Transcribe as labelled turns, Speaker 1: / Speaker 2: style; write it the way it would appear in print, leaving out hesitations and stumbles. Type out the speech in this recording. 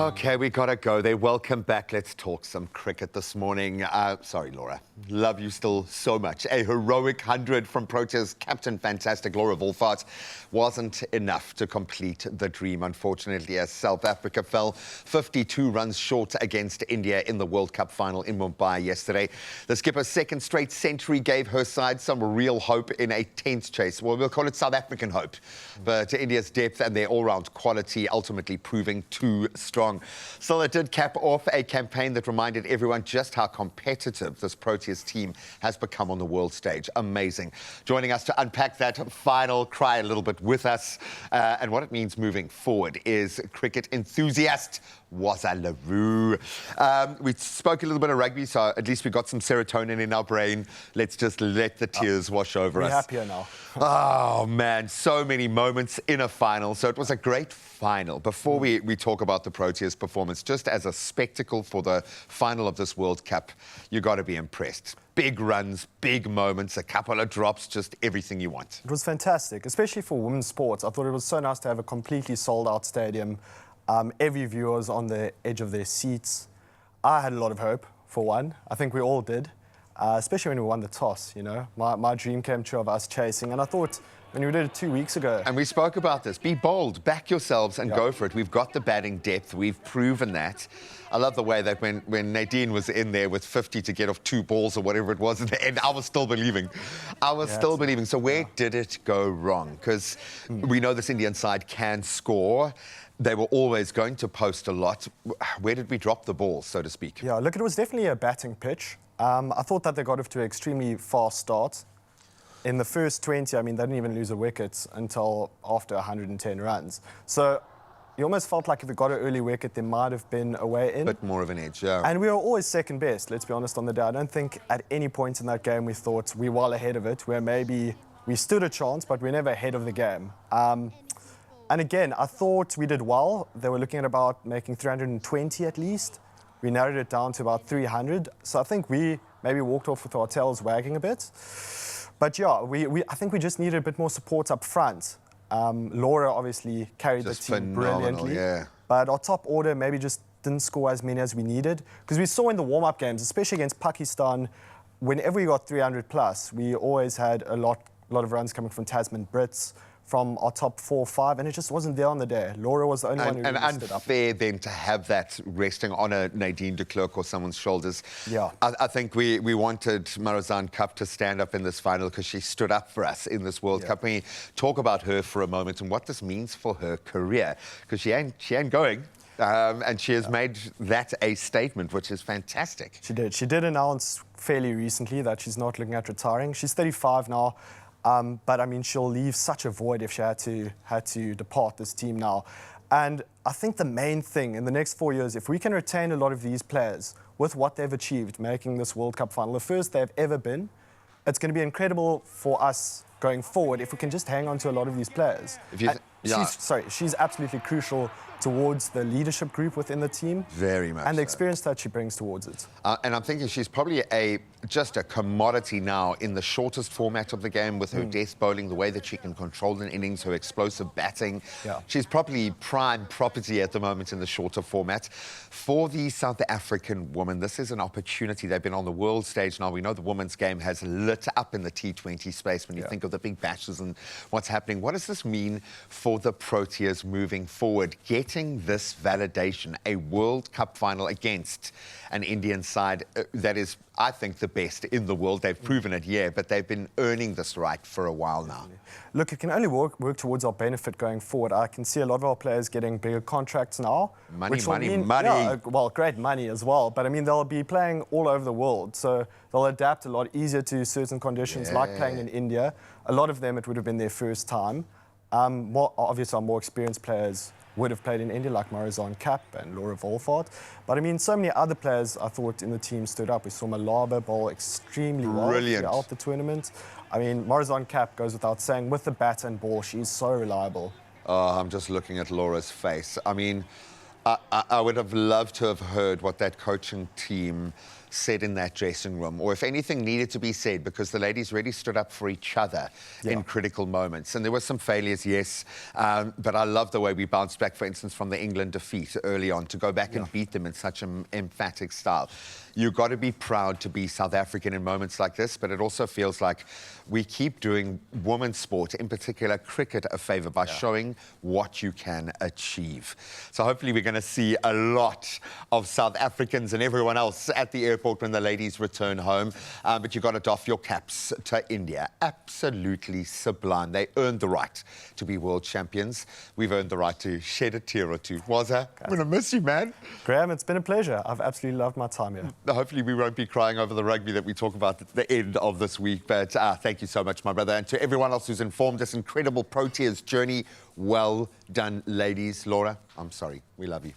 Speaker 1: Okay, we gotta go. They welcome back. Let's talk some cricket this morning. Sorry, Laura. Love you still so much. A heroic 100 from Proteas captain, fantastic Laura Wolfart, wasn't enough to complete the dream, unfortunately, as South Africa fell 52 runs short against India in the World Cup final in Mumbai yesterday. The skipper's second straight century gave her side some real hope in a tense chase. Well, we'll call it South African hope. But India's depth and their all-round quality ultimately proving too strong. Still, it did cap off a campaign that reminded everyone just how competitive this Proteas team has become on the world stage. Amazing. Joining us to unpack that final cry a little bit with us and what it means moving forward is cricket enthusiast Waza Leroux. We spoke a little bit of rugby, so at least we got some serotonin in our brain. Let's just let the tears wash over us.
Speaker 2: We're happier now.
Speaker 1: Oh, man, so many moments in a final. So it was a great final. Before we talk about the Proteas performance, just as a spectacle for the final of this World Cup, you got to be impressed. Big runs, big moments, a couple of drops, just everything you want.
Speaker 2: It was fantastic, especially for women's sports. I thought it was so nice to have a completely sold-out stadium. Every viewer was on the edge of their seats. I had a lot of hope, for one. I think we all did, especially when we won the toss, you know. My dream came true of us chasing, and I thought when we did it 2 weeks ago...
Speaker 1: And we spoke about this. Be bold, back yourselves and go for it. We've got the batting depth. We've proven that. I love the way that when Nadine was in there with 50 to get off 2 balls or whatever it was at the end, I was still believing. Still believing. So where did it go wrong? Because we know this Indian side can score. They were always going to post a lot. Where did we drop the ball, so to speak?
Speaker 2: Yeah, look, it was definitely a batting pitch. I thought that they got off to an extremely fast start. In the first 20, I mean, they didn't even lose a wicket until after 110 runs. So you almost felt like if they got an early wicket, there might have been a way in.
Speaker 1: A bit more of an edge, yeah.
Speaker 2: And we were always second best, let's be honest, on the day. I don't think at any point in that game we thought we were well ahead of it, where maybe we stood a chance, but we're never ahead of the game. And again, I thought we did well. They were looking at about making 320 at least. We narrowed it down to about 300. So I think we maybe walked off with our tails wagging a bit. But yeah, I think we just needed a bit more support up front. Laura obviously carried the team brilliantly.
Speaker 1: Yeah.
Speaker 2: But our top order maybe just didn't score as many as we needed. Because we saw in the warm-up games, especially against Pakistan, whenever we got 300 plus, we always had a lot of runs coming from Tasman Brits, from our top 4 or 5, and it just wasn't there on the day. Laura was the only one who really stood up.
Speaker 1: And unfair then to have that resting on a Nadine de Klerk or someone's shoulders.
Speaker 2: Yeah.
Speaker 1: I think we wanted Marizanne Kapp to stand up in this final because she stood up for us in this World Cup. We talk about her for a moment and what this means for her career, because she ain't going. And she has made that a statement, which is fantastic.
Speaker 2: She did. She did announce fairly recently that she's not looking at retiring. She's 35 now. But I mean, she'll leave such a void if she had to depart this team now. And I think the main thing in the next 4 years, if we can retain a lot of these players with what they've achieved, making this World Cup final, the first they've ever been, it's going to be incredible for us going forward if we can just hang on to a lot of these players. She's absolutely crucial towards the leadership group within the team.
Speaker 1: Very much.
Speaker 2: And the experience that she brings towards it.
Speaker 1: And I'm thinking she's probably just a commodity now in the shortest format of the game with her death bowling, the way that she can control an innings, her explosive batting.
Speaker 2: Yeah.
Speaker 1: She's probably prime property at the moment in the shorter format. For the South African woman, this is an opportunity. They've been on the world stage now. We know the women's game has lit up in the T20 space when you think of the big bashes and what's happening. What does this mean for the Proteas moving forward? Getting this validation, a World Cup final against an Indian side that is, I think, the best in the world. They've proven it, yeah, but they've been earning this right for a while now.
Speaker 2: Look, it can only work towards our benefit going forward. I can see a lot of our players getting bigger contracts now.
Speaker 1: Money.
Speaker 2: Yeah, well, great money as well. But I mean, they'll be playing all over the world. So they'll adapt a lot easier to certain conditions, like playing in India. A lot of them, it would have been their first time. Obviously, our more experienced players would have played in India, like Marizanne Kapp and Laura Wolfart. But I mean, so many other players I thought in the team stood up. We saw Malaba bowl extremely well throughout the tournament. I mean, Marizanne Kapp goes without saying, with the bat and ball, she's so reliable.
Speaker 1: Oh, I'm just looking at Laura's face. I mean, I would have loved to have heard what that coaching team said in that dressing room, or if anything needed to be said, because the ladies really stood up for each other in critical moments. And there were some failures, yes, but I love the way we bounced back, for instance, from the England defeat early on, to go back and beat them in such an emphatic style. You've got to be proud to be South African in moments like this, but it also feels like we keep doing women's sport, in particular cricket, a favour by showing what you can achieve. So hopefully we're going to see a lot of South Africans and everyone else at the airport when the ladies return home. But you've got to doff your caps to India. Absolutely sublime. They earned the right to be world champions. We've earned the right to shed a tear or two. Waza, I'm going to miss you, man.
Speaker 2: Graham, it's been a pleasure. I've absolutely loved my time here.
Speaker 1: Hopefully we won't be crying over the rugby that we talk about at the end of this week. But thank you so much, my brother. And to everyone else who's informed this incredible Proteas journey, well done, ladies. Laura, I'm sorry. We love you.